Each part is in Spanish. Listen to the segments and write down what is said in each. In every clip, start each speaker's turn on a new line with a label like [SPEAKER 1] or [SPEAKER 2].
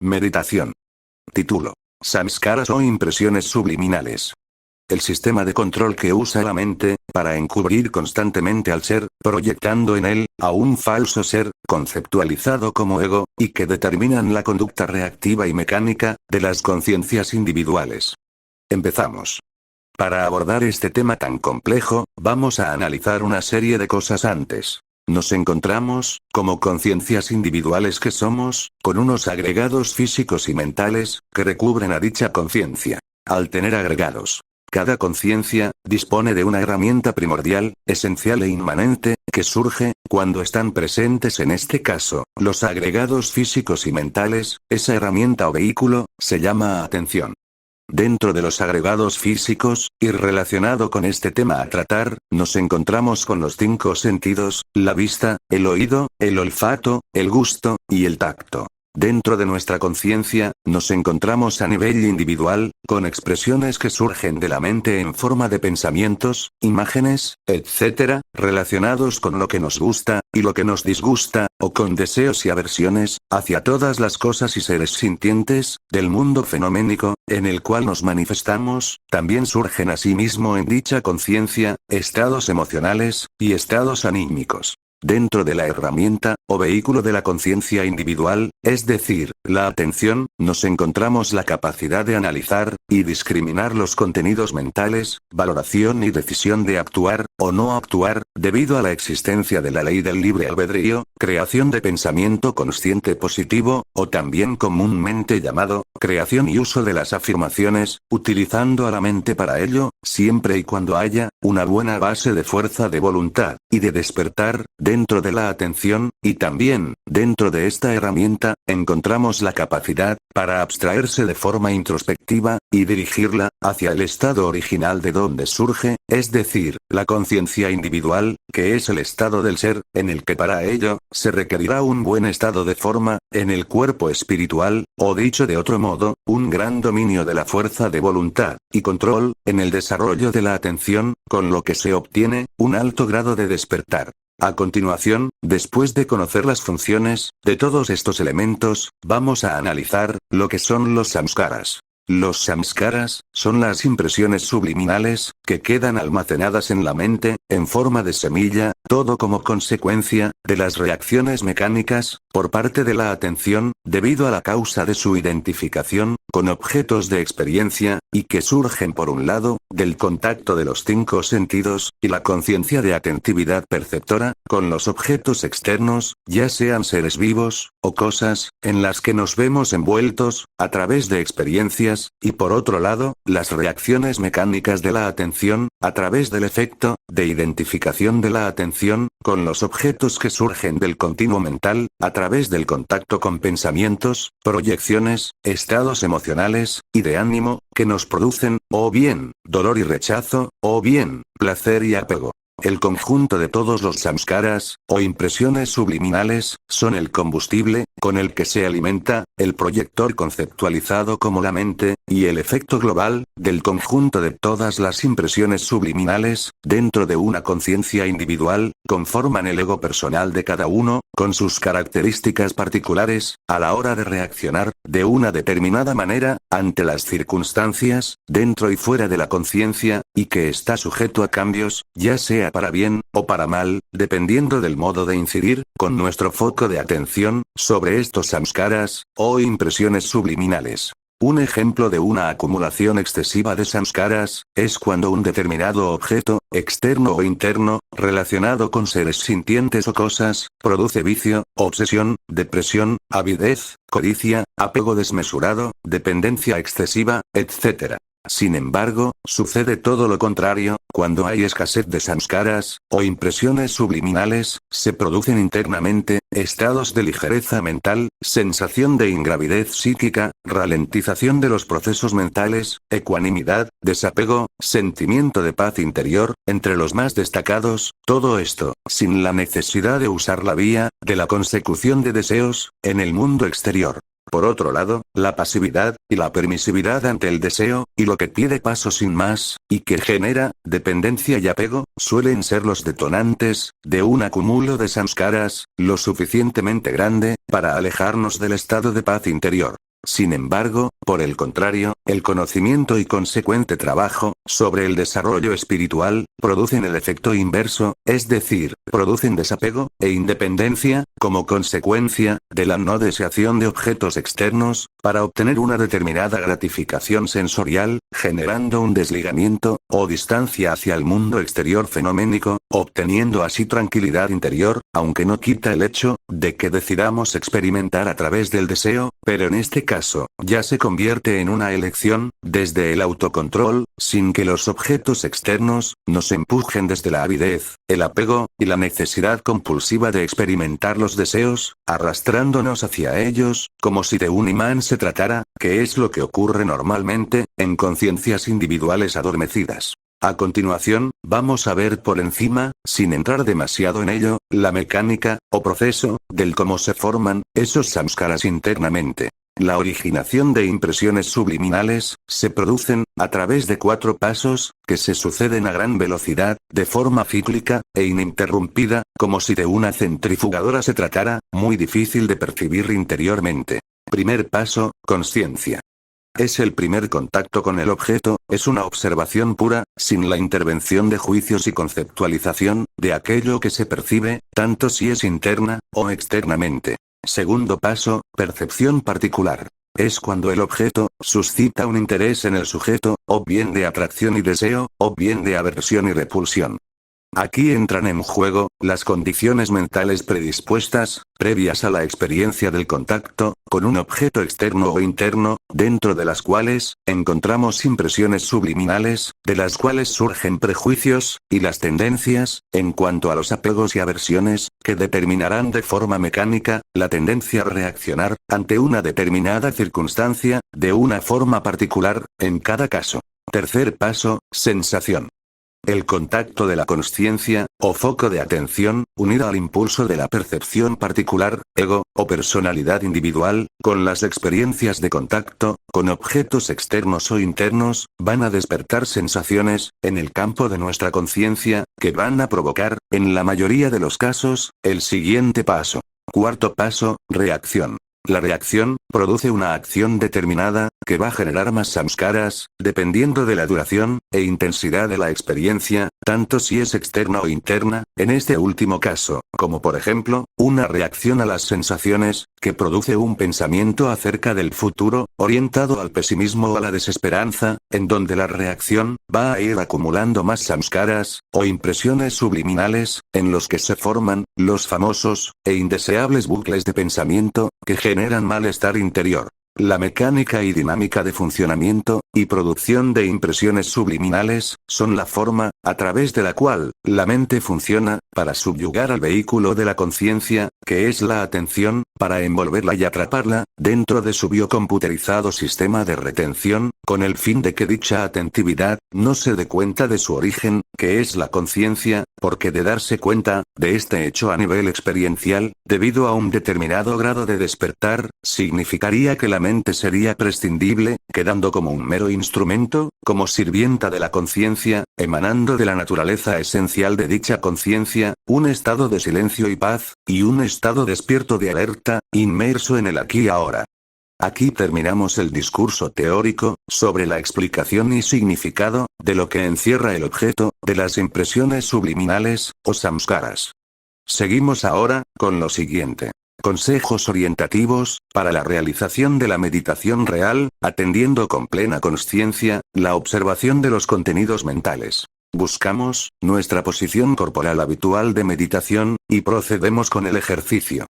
[SPEAKER 1] Meditación. Título. Samskaras o impresiones subliminales. El sistema de control que usa la mente, para encubrir constantemente al ser, proyectando en él, a un falso ser, conceptualizado como ego, y que determinan la conducta reactiva y mecánica, de las conciencias individuales. Empezamos. Para abordar este tema tan complejo, vamos a analizar una serie de cosas antes. Nos encontramos, como conciencias individuales que somos, con unos agregados físicos y mentales, que recubren a dicha conciencia. Al tener agregados, cada conciencia, dispone de una herramienta primordial, esencial e inmanente, que surge, cuando están presentes en este caso, los agregados físicos y mentales, esa herramienta o vehículo, se llama atención. Dentro de los agregados físicos, y relacionado con este tema a tratar, nos encontramos con los 5 sentidos, la vista, el oído, el olfato, el gusto, y el tacto. Dentro de nuestra conciencia, nos encontramos a nivel individual, con expresiones que surgen de la mente en forma de pensamientos, imágenes, etc., relacionados con lo que nos gusta, y lo que nos disgusta, o con deseos y aversiones, hacia todas las cosas y seres sintientes, del mundo fenoménico, en el cual nos manifestamos. También surgen asimismo en dicha conciencia, estados emocionales, y estados anímicos. Dentro de la herramienta, o vehículo de la conciencia individual, es decir, la atención, nos encontramos la capacidad de analizar, y discriminar los contenidos mentales, valoración y decisión de actuar, o no actuar, debido a la existencia de la ley del libre albedrío, creación de pensamiento consciente positivo, o también comúnmente llamado, creación y uso de las afirmaciones, utilizando a la mente para ello, siempre y cuando haya, una buena base de fuerza de voluntad, y de despertar, dentro de la atención, y también, dentro de esta herramienta, encontramos la capacidad, para abstraerse de forma introspectiva, y dirigirla, hacia el estado original de donde surge, es decir, la conciencia individual, que es el estado del ser, en el que para ello, se requerirá un buen estado de forma, en el cuerpo espiritual, o dicho de otro modo, un gran dominio de la fuerza de voluntad, y control, en el desarrollo de la atención, con lo que se obtiene, un alto grado de despertar. A continuación, después de conocer las funciones, de todos estos elementos, vamos a analizar, lo que son los samskaras. Los samskaras, son las impresiones subliminales, que quedan almacenadas en la mente, en forma de semilla, todo como consecuencia, de las reacciones mecánicas, por parte de la atención, debido a la causa de su identificación, con objetos de experiencia, y que surgen por un lado, del contacto de los 5 sentidos, y la conciencia de atentividad perceptora, con los objetos externos, ya sean seres vivos, o cosas, en las que nos vemos envueltos, a través de experiencias, y por otro lado, las reacciones mecánicas de la atención, a través del efecto, de identificación de la atención, con los objetos que surgen del continuo mental, a través del contacto con pensamientos, proyecciones, estados emocionales, y de ánimo, que nos producen, o bien, dolor y rechazo, o bien, placer y apego. El conjunto de todos los samskaras, o impresiones subliminales, son el combustible, con el que se alimenta, el proyector conceptualizado como la mente, y el efecto global, del conjunto de todas las impresiones subliminales, dentro de una conciencia individual, conforman el ego personal de cada uno, con sus características particulares, a la hora de reaccionar, de una determinada manera, ante las circunstancias, dentro y fuera de la conciencia, y que está sujeto a cambios, ya sea para bien, o para mal, dependiendo del modo de incidir, con nuestro foco de atención, sobre estos samskaras, o impresiones subliminales. Un ejemplo de una acumulación excesiva de samskaras, es cuando un determinado objeto, externo o interno, relacionado con seres sintientes o cosas, produce vicio, obsesión, depresión, avidez, codicia, apego desmesurado, dependencia excesiva, etc. Sin embargo, sucede todo lo contrario, cuando hay escasez de samskaras, o impresiones subliminales, se producen internamente, estados de ligereza mental, sensación de ingravidez psíquica, ralentización de los procesos mentales, ecuanimidad, desapego, sentimiento de paz interior, entre los más destacados, todo esto, sin la necesidad de usar la vía, de la consecución de deseos, en el mundo exterior. Por otro lado, la pasividad, y la permisividad ante el deseo, y lo que pide paso sin más, y que genera, dependencia y apego, suelen ser los detonantes, de un acúmulo de samskaras, lo suficientemente grande, para alejarnos del estado de paz interior. Sin embargo, por el contrario, el conocimiento y consecuente trabajo sobre el desarrollo espiritual producen el efecto inverso, es decir, producen desapego e independencia, como consecuencia de la no deseación de objetos externos, para obtener una determinada gratificación sensorial, generando un desligamiento o distancia hacia el mundo exterior fenoménico, obteniendo así tranquilidad interior, aunque no quita el hecho de que decidamos experimentar a través del deseo, pero en este caso, ya se convierte en una elección, desde el autocontrol, sin que los objetos externos nos empujen desde la avidez, el apego, y la necesidad compulsiva de experimentar los deseos, arrastrándonos hacia ellos, como si de un imán se tratara, que es lo que ocurre normalmente, en conciencias individuales adormecidas. A continuación, vamos a ver por encima, sin entrar demasiado en ello, la mecánica, o proceso, del cómo se forman esos samskaras internamente. La originación de impresiones subliminales se producen a través de 4 pasos, que se suceden a gran velocidad, de forma cíclica e ininterrumpida, como si de una centrifugadora se tratara, muy difícil de percibir interiormente. Primer paso, consciencia. Es el primer contacto con el objeto, es una observación pura, sin la intervención de juicios y conceptualización, de aquello que se percibe, tanto si es interna, o externamente. Segundo paso, percepción particular. Es cuando el objeto suscita un interés en el sujeto, o bien de atracción y deseo, o bien de aversión y repulsión. Aquí entran en juego las condiciones mentales predispuestas, previas a la experiencia del contacto, con un objeto externo o interno, dentro de las cuales encontramos impresiones subliminales, de las cuales surgen prejuicios, y las tendencias, en cuanto a los apegos y aversiones, que determinarán de forma mecánica, la tendencia a reaccionar, ante una determinada circunstancia, de una forma particular, en cada caso. Tercer paso, sensación. El contacto de la consciencia, o foco de atención, unido al impulso de la percepción particular, ego, o personalidad individual, con las experiencias de contacto, con objetos externos o internos, van a despertar sensaciones, en el campo de nuestra conciencia, que van a provocar, en la mayoría de los casos, el siguiente paso. Cuarto paso, reacción. La reacción produce una acción determinada, que va a generar más samskaras, dependiendo de la duración e intensidad de la experiencia, tanto si es externa o interna, en este último caso, como por ejemplo, una reacción a las sensaciones, que produce un pensamiento acerca del futuro, orientado al pesimismo o a la desesperanza, en donde la reacción va a ir acumulando más samskaras, o impresiones subliminales, en los que se forman los famosos e indeseables bucles de pensamiento, que generan malestar interior. La mecánica y dinámica de funcionamiento y producción de impresiones subliminales son la forma a través de la cual la mente funciona para subyugar al vehículo de la conciencia, que es la atención, para envolverla y atraparla dentro de su biocomputerizado sistema de retención, con el fin de que dicha atentividad no se dé cuenta de su origen, que es la conciencia, porque de darse cuenta de este hecho a nivel experiencial, debido a un determinado grado de despertar, significaría que la mente sería prescindible, quedando como un mero instrumento, como sirvienta de la conciencia, emanando de la naturaleza esencial de dicha conciencia, un estado de silencio y paz, y un estado despierto de alerta, inmerso en el aquí y ahora. Aquí terminamos el discurso teórico, sobre la explicación y significado, de lo que encierra el objeto, de las impresiones subliminales, o samskaras. Seguimos ahora, con lo siguiente. Consejos orientativos, para la realización de la meditación real, atendiendo con plena consciencia, la observación de los contenidos mentales. Buscamos nuestra posición corporal habitual de meditación, y procedemos con el ejercicio.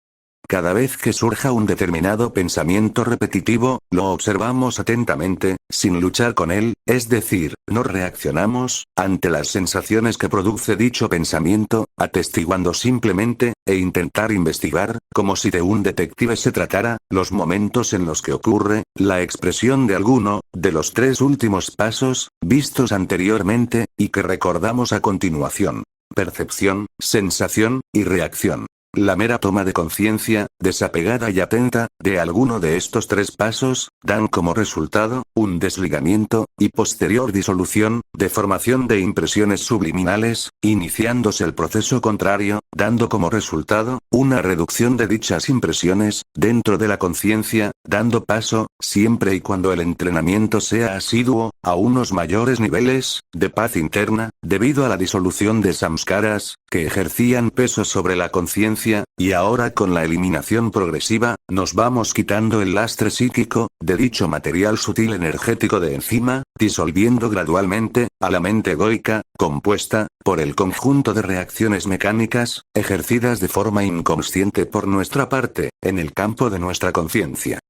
[SPEAKER 1] Cada vez que surja un determinado pensamiento repetitivo, lo observamos atentamente, sin luchar con él, es decir, no reaccionamos ante las sensaciones que produce dicho pensamiento, atestiguando simplemente, e intentar investigar, como si de un detective se tratara, los momentos en los que ocurre la expresión de alguno de los 3 últimos pasos, vistos anteriormente, y que recordamos a continuación. Percepción, sensación, y reacción. La mera toma de conciencia, desapegada y atenta, de alguno de estos tres pasos, dan como resultado, un desligamiento, y posterior disolución, de formación de impresiones subliminales, iniciándose el proceso contrario, dando como resultado, una reducción de dichas impresiones, dentro de la conciencia, dando paso, siempre y cuando el entrenamiento sea asiduo, a unos mayores niveles, de paz interna, debido a la disolución de samskaras, que ejercían peso sobre la conciencia, y ahora con la eliminación progresiva, nos vamos quitando el lastre psíquico, de dicho material sutil energético de encima, disolviendo gradualmente, a la mente egoica, compuesta, por el conjunto de reacciones mecánicas, ejercidas de forma inconsciente por nuestra parte, en el campo de nuestra conciencia.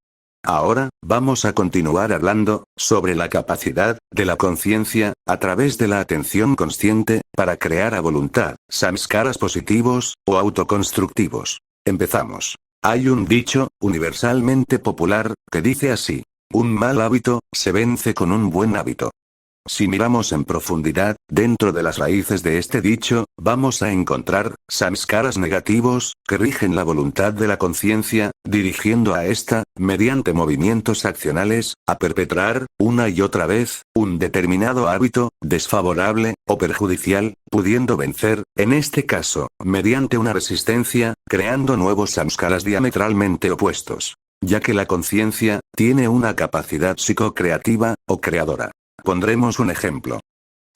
[SPEAKER 1] Ahora, vamos a continuar hablando, sobre la capacidad, de la conciencia, a través de la atención consciente, para crear a voluntad, samskaras positivos, o autoconstructivos. Empezamos. Hay un dicho, universalmente popular, que dice así: un mal hábito, se vence con un buen hábito. Si miramos en profundidad, dentro de las raíces de este dicho, vamos a encontrar samskaras negativos, que rigen la voluntad de la conciencia, dirigiendo a ésta, mediante movimientos accionales, a perpetrar, una y otra vez, un determinado hábito, desfavorable, o perjudicial, pudiendo vencer, en este caso, mediante una resistencia, creando nuevos samskaras diametralmente opuestos. Ya que la conciencia, tiene una capacidad psicocreativa, o creadora. Pondremos un ejemplo.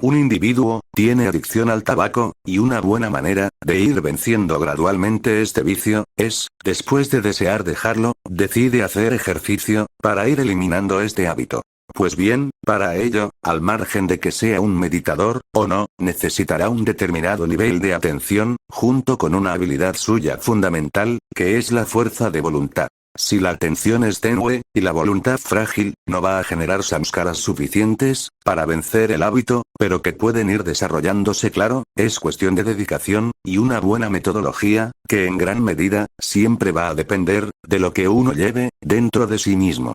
[SPEAKER 1] Un individuo, tiene adicción al tabaco, y una buena manera, de ir venciendo gradualmente este vicio, es, después de desear dejarlo, decide hacer ejercicio, para ir eliminando este hábito. Pues bien, para ello, al margen de que sea un meditador, o no, necesitará un determinado nivel de atención, junto con una habilidad suya fundamental, que es la fuerza de voluntad. Si la atención es tenue, y la voluntad frágil, no va a generar samskaras suficientes, para vencer el hábito, pero que pueden ir desarrollándose. Claro, es cuestión de dedicación, y una buena metodología, que en gran medida, siempre va a depender, de lo que uno lleve, dentro de sí mismo.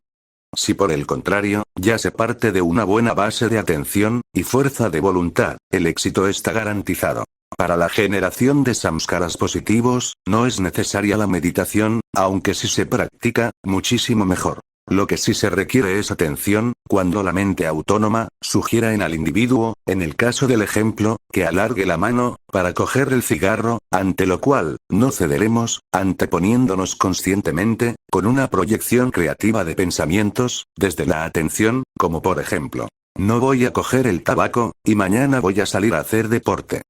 [SPEAKER 1] Si por el contrario, ya se parte de una buena base de atención, y fuerza de voluntad, el éxito está garantizado. Para la generación de samskaras positivos, no es necesaria la meditación, aunque si se practica, muchísimo mejor. Lo que sí se requiere es atención, cuando la mente autónoma, sugiera al individuo, en el caso del ejemplo, que alargue la mano, para coger el cigarro, ante lo cual, no cederemos, anteponiéndonos conscientemente, con una proyección creativa de pensamientos, desde la atención, como por ejemplo: no voy a coger el tabaco, y mañana voy a salir a hacer deporte.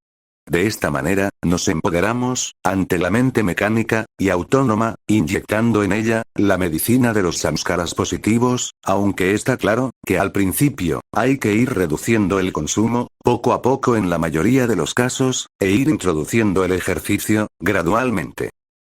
[SPEAKER 1] De esta manera, nos empoderamos, ante la mente mecánica, y autónoma, inyectando en ella, la medicina de los samskaras positivos, aunque está claro, que al principio, hay que ir reduciendo el consumo, poco a poco en la mayoría de los casos, e ir introduciendo el ejercicio, gradualmente.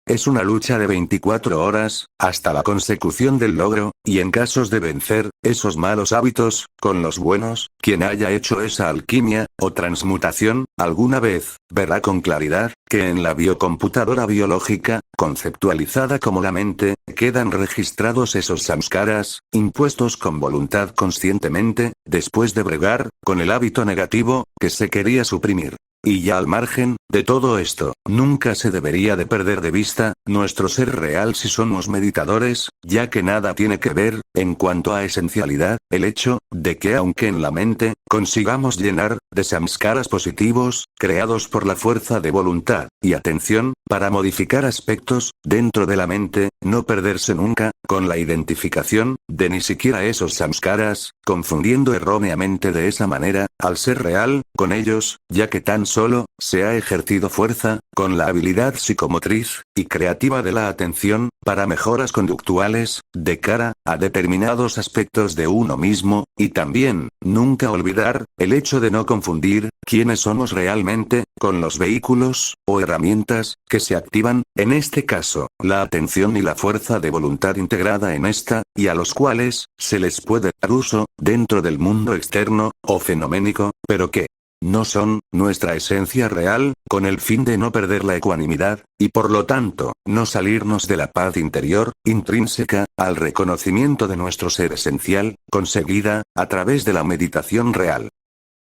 [SPEAKER 1] Es una lucha de 24 horas, hasta la consecución del logro, y en casos de vencer, esos malos hábitos, con los buenos, quien haya hecho esa alquimia, o transmutación, alguna vez, verá con claridad, que en la biocomputadora biológica, conceptualizada como la mente, quedan registrados esos samskaras, impuestos con voluntad conscientemente, después de bregar, con el hábito negativo, que se quería suprimir. Y ya al margen, de todo esto, nunca se debería de perder de vista, nuestro ser real si somos meditadores, ya que nada tiene que ver, en cuanto a esencialidad, el hecho, de que aunque en la mente, consigamos llenar, de samskaras positivos, creados por la fuerza de voluntad, y atención, para modificar aspectos, dentro de la mente, no perderse nunca, con la identificación, de ni siquiera esos samskaras, confundiendo erróneamente de esa manera, al ser real, con ellos, ya que tan solo, se ha ejercido fuerza, con la habilidad psicomotriz, y creativa de la atención, para mejoras conductuales, de cara, a determinados aspectos de uno mismo, y también, nunca olvidar, el hecho de no confundir, quiénes somos realmente, con los vehículos, o herramientas, que se activan, en este caso, la atención y la fuerza de voluntad integrada en esta, y a los cuales, se les puede dar uso, dentro del mundo externo, o fenoménico, pero que no son, nuestra esencia real, con el fin de no perder la ecuanimidad, y por lo tanto, no salirnos de la paz interior, intrínseca, al reconocimiento de nuestro ser esencial, conseguida, a través de la meditación real.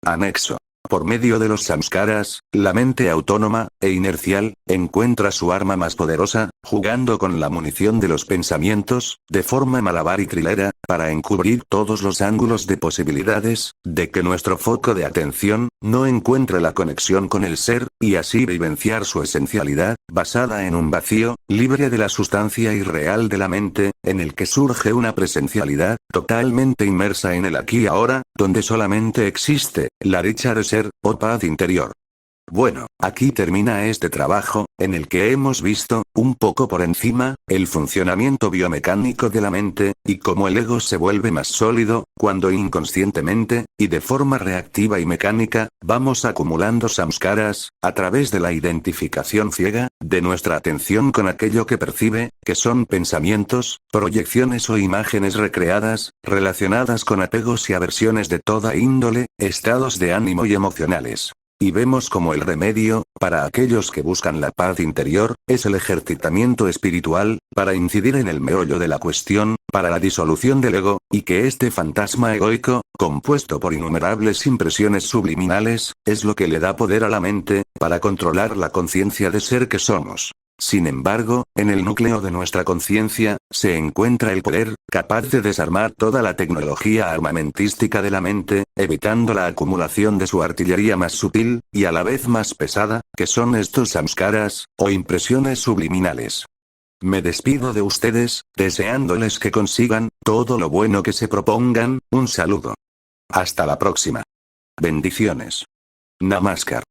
[SPEAKER 1] Anexo. Por medio de los samskaras, La mente autónoma, e inercial, encuentra su arma más poderosa, jugando con la munición de los pensamientos, de forma malabar y trilera, para encubrir todos los ángulos de posibilidades, de que nuestro foco de atención, no encuentre la conexión con el ser, y así vivenciar su esencialidad, basada en un vacío, libre de la sustancia irreal de la mente, en el que surge una presencialidad, totalmente inmersa en el aquí y ahora, donde solamente existe, la dicha de ser, o paz interior. Bueno, aquí termina este trabajo, en el que hemos visto, un poco por encima, el funcionamiento biomecánico de la mente, y cómo el ego se vuelve más sólido, cuando inconscientemente, y de forma reactiva y mecánica, vamos acumulando samskaras, a través de la identificación ciega, de nuestra atención con aquello que percibe, que son pensamientos, proyecciones o imágenes recreadas, relacionadas con apegos y aversiones de toda índole, estados de ánimo y emocionales. Y vemos como el remedio, para aquellos que buscan la paz interior, es el ejercitamiento espiritual, para incidir en el meollo de la cuestión, para la disolución del ego, y que este fantasma egoico, compuesto por innumerables impresiones subliminales, es lo que le da poder a la mente, para controlar la conciencia de ser que somos. Sin embargo, en el núcleo de nuestra conciencia, se encuentra el poder, capaz de desarmar toda la tecnología armamentística de la mente, evitando la acumulación de su artillería más sutil, y a la vez más pesada, que son estos samskaras, o impresiones subliminales. Me despido de ustedes, deseándoles que consigan, todo lo bueno que se propongan, un saludo. Hasta la próxima. Bendiciones. Namaskar.